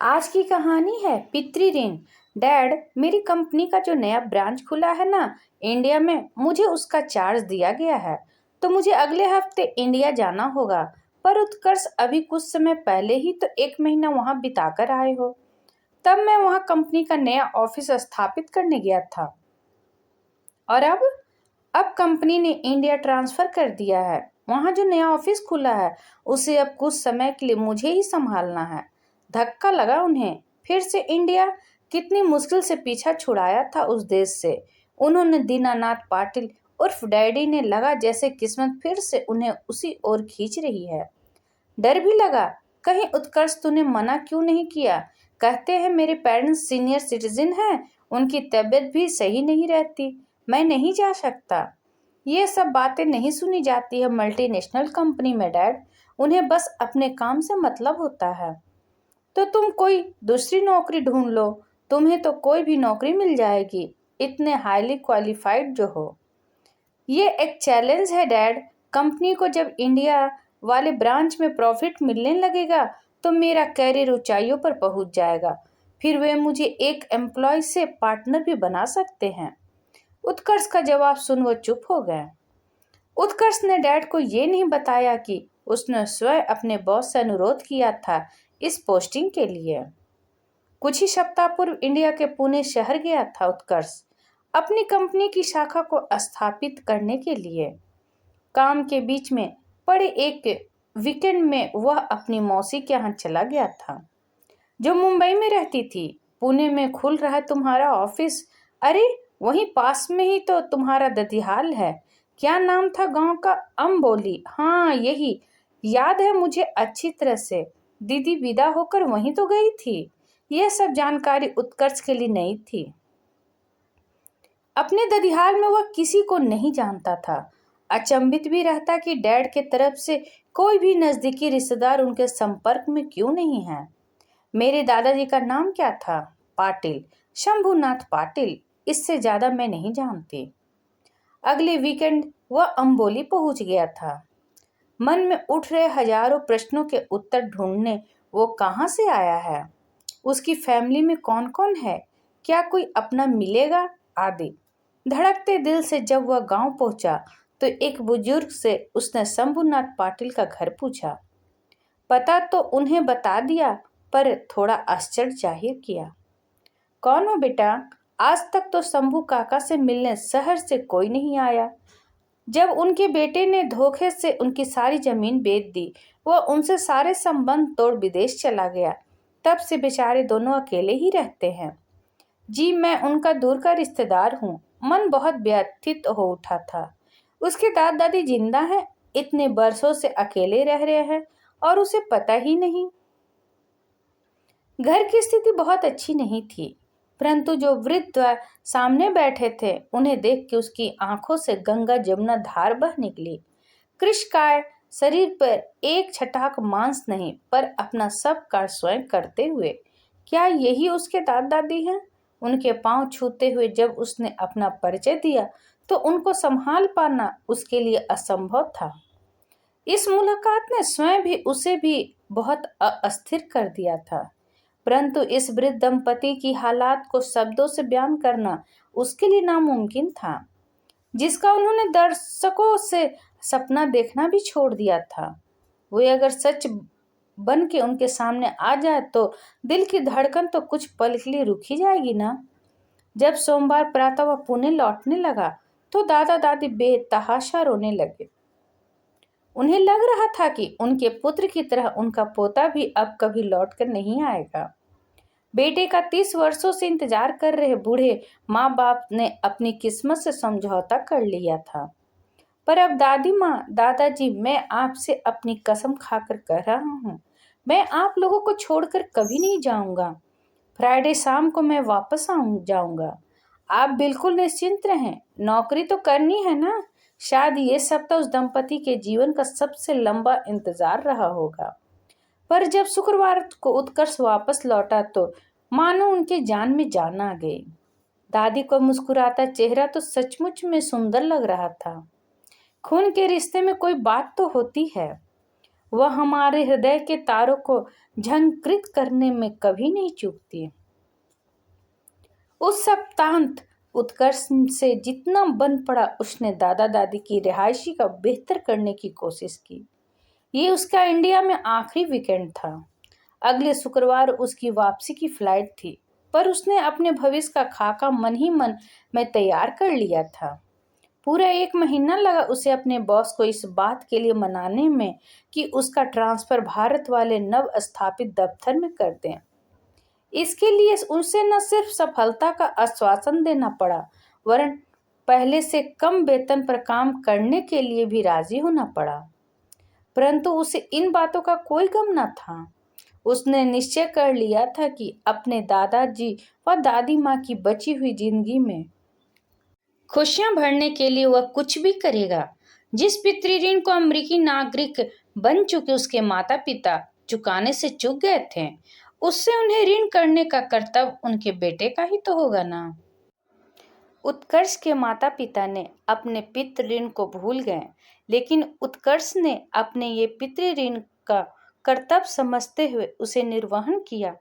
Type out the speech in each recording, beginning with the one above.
आज की कहानी है पितृ ऋण। डैड, मेरी कंपनी का जो नया ब्रांच खुला है ना इंडिया में, मुझे उसका चार्ज दिया गया है। तो मुझे अगले हफ्ते इंडिया जाना होगा। पर उत्कर्ष अभी कुछ समय पहले ही तो 1 महीना वहां बिताकर आए हो। तब मैं वहां कंपनी का नया ऑफिस स्थापित करने गया था। और अब कंपनी ने इंडिया ट्रांसफर कर दिया है। वहां जो नया ऑफिस खुला है उसे अब कुछ समय के लिए मुझे ही संभालना है। धक्का लगा उन्हें। फिर से इंडिया। कितनी मुश्किल से पीछा छुड़ाया था उस देश से उन्होंने। दीनानाथ पाटिल उर्फ डैडी ने लगा जैसे किस्मत फिर से उन्हें उसी ओर खींच रही है। डर भी लगा, कहीं उत्कर्ष तूने मना क्यों नहीं किया। कहते हैं मेरे पेरेंट्स सीनियर सिटीजन हैं, उनकी तबीयत भी सही नहीं रहती, मैं नहीं जा सकता। ये सब बातें नहीं सुनी जाती है मल्टीनेशनल कंपनी में डैड। उन्हें बस अपने काम से मतलब होता है। तो तुम कोई दूसरी नौकरी ढूंढ लो। तुम्हें तो कोई भी नौकरी मिल जाएगी, इतने हाईली क्वालिफाइड जो हो। ये एक चैलेंज है डैड। कंपनी को जब इंडिया वाले ब्रांच में प्रॉफिट मिलने लगेगा तो मेरा कैरियर ऊंचाइयों पर पहुंच जाएगा। फिर वे मुझे एक एम्प्लॉय से पार्टनर भी बना सकते हैं। उत्कर्ष का जवाब सुन वो चुप हो गए। उत्कर्ष ने डैड को ये नहीं बताया कि उसने स्वयं अपने बॉस से अनुरोध किया था इस पोस्टिंग के लिए। कुछ ही सप्ताह पूर्व इंडिया के पुणे शहर गया था उत्कर्ष, अपनी कंपनी की शाखा को स्थापित करने के लिए। काम के बीच में पड़े एक वीकेंड में वह अपनी मौसी के यहाँ चला गया था, जो मुंबई में रहती थी। पुणे में खुल रहा है तुम्हारा ऑफिस। अरे, वहीं पास में ही तो तुम्हारा ददिहाल है। क्या नाम था गांव का? अम्बोली। हाँ, यही याद है मुझे अच्छी तरह से। दीदी विदा होकर वहीं तो गई थी। यह सब जानकारी उत्कर्ष के लिए नई थी। अपने ददिहाल में वह किसी को नहीं जानता था। अचंभित भी रहता कि डैड के तरफ से कोई भी नजदीकी रिश्तेदार उनके संपर्क में क्यों नहीं है। मेरे दादाजी का नाम क्या था? पाटिल, शंभुनाथ पाटिल। इससे ज्यादा मैं नहीं जानती। अगले वीकेंड वह अंबोली पहुंच गया था। मन में उठ रहे हजारों प्रश्नों के उत्तर ढूंढने। वो कहाँ से आया है, उसकी फैमिली में कौन कौन है, क्या कोई अपना मिलेगा, आदि। धड़कते दिल से जब वह गांव पहुंचा तो एक बुजुर्ग से उसने शंभुनाथ पाटिल का घर पूछा। पता तो उन्हें बता दिया, पर थोड़ा आश्चर्य जाहिर किया। कौन हो बेटा? आज तक तो शंभू काका से मिलने शहर से कोई नहीं आया। जब उनके बेटे ने धोखे से उनकी सारी जमीन बेच दी, वह उनसे सारे संबंध तोड़ विदेश चला गया। तब से बेचारे दोनों अकेले ही रहते हैं। जी, मैं उनका दूर का रिश्तेदार हूँ। मन बहुत व्यथित हो उठा था। उसके दादा दादी जिंदा हैं, इतने बरसों से अकेले रह रहे हैं और उसे पता ही नहीं। घर की स्थिति बहुत अच्छी नहीं थी, परंतु जो वृद्ध सामने बैठे थे उन्हें देख के उसकी आंखों से गंगा जमुना धार बह निकली। कृशकाय शरीर पर एक छटाक मांस नहीं, पर अपना सब कार्य स्वयं करते हुए। क्या यही उसके दादा दादी हैं? उनके पांव छूते हुए जब उसने अपना परिचय दिया तो उनको संभाल पाना उसके लिए असंभव था। इस मुलाकात ने स्वयं भी उसे भी बहुत अस्थिर कर दिया था, परंतु इस वृद्ध दंपति की हालात को शब्दों से बयान करना उसके लिए नामुमकिन था, जिसका उन्होंने दर्शकों से सपना देखना भी छोड़ दिया था। वे अगर सच बन के उनके सामने आ जाए तो दिल की धड़कन तो कुछ पल के लिए रुक ही जाएगी ना। जब सोमवार प्रातः वह पुणे लौटने लगा तो दादा दादी बेतहाशा रोने लगे। उन्हें लग रहा था कि उनके पुत्र की तरह उनका पोता भी अब कभी लौटकर नहीं आएगा। बेटे का 30 वर्षों से इंतजार कर रहे बूढ़े माँ बाप ने अपनी किस्मत से समझौता कर लिया था। पर अब दादी माँ, दादाजी, मैं आपसे अपनी कसम खाकर कह रहा हूँ, मैं आप लोगों को छोड़कर कभी नहीं जाऊंगा। फ्राइडे शाम को मैं वापस जाऊंगा। आप बिल्कुल निश्चिंत रहें, नौकरी तो करनी है ना। शायद ये सप्ताह उस दंपति के जीवन का सबसे लंबा इंतजार रहा होगा। पर जब शुक्रवार को उत्कर्ष वापस लौटा तो मानो उनके जान में जान आ गई। दादी को मुस्कुराता चेहरा तो सचमुच में सुंदर लग रहा था। खून के रिश्ते में कोई बात तो होती है। वह हमारे हृदय के तारों को झंकृत करने में कभी नहीं चूकती। उस सप्तांत उत्कर्ष से जितना बन पड़ा, उसने दादा दादी की रिहायशी का बेहतर करने की कोशिश की। ये उसका इंडिया में आखिरी वीकेंड था। अगले शुक्रवार उसकी वापसी की फ्लाइट थी, पर उसने अपने भविष्य का खाका मन ही मन में तैयार कर लिया था। पूरा 1 महीना लगा उसे अपने बॉस को इस बात के लिए मनाने में कि उसका ट्रांसफर भारत वाले नव स्थापित दफ्तर में कर दें। इसके लिए उसे न सिर्फ सफलता का आश्वासन देना पड़ा, वरन पहले से कम वेतन पर काम करने के लिए भी राजी होना पड़ा। परंतु उसे इन बातों का कोई गम न था। उसने निश्चय कर लिया था कि अपने दादाजी व दादी माँ की बची हुई जिंदगी में खुशियां भरने के लिए वह कुछ भी करेगा। जिस पितृ ऋण को अमेरिकी नागरिक बन चुके उसके माता पिता चुकाने से चूक गए थे, उससे उन्हें ऋण करने का कर्तव्य उनके बेटे का ही तो होगा ना। उत्कर्ष के माता पिता ने अपने पितृ ऋण को भूल गए, लेकिन उत्कर्ष ने अपने ये पितृ ऋण का कर्तव्य समझते हुए उसे निर्वहन किया।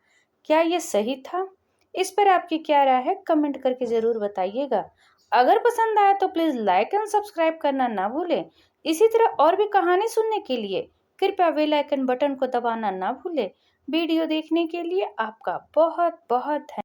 क्या ये सही था? इस पर आपकी क्या राय है? कमेंट करके जरूर बताइएगा। अगर पसंद आया तो प्लीज लाइक एंड सब्सक्राइब करना ना भूलें। इसी तरह और भी कहानी सुनने के लिए कृपया बेल आइकन बटन को दबाना ना भूलें। वीडियो देखने के लिए आपका बहुत बहुत धन्यवाद।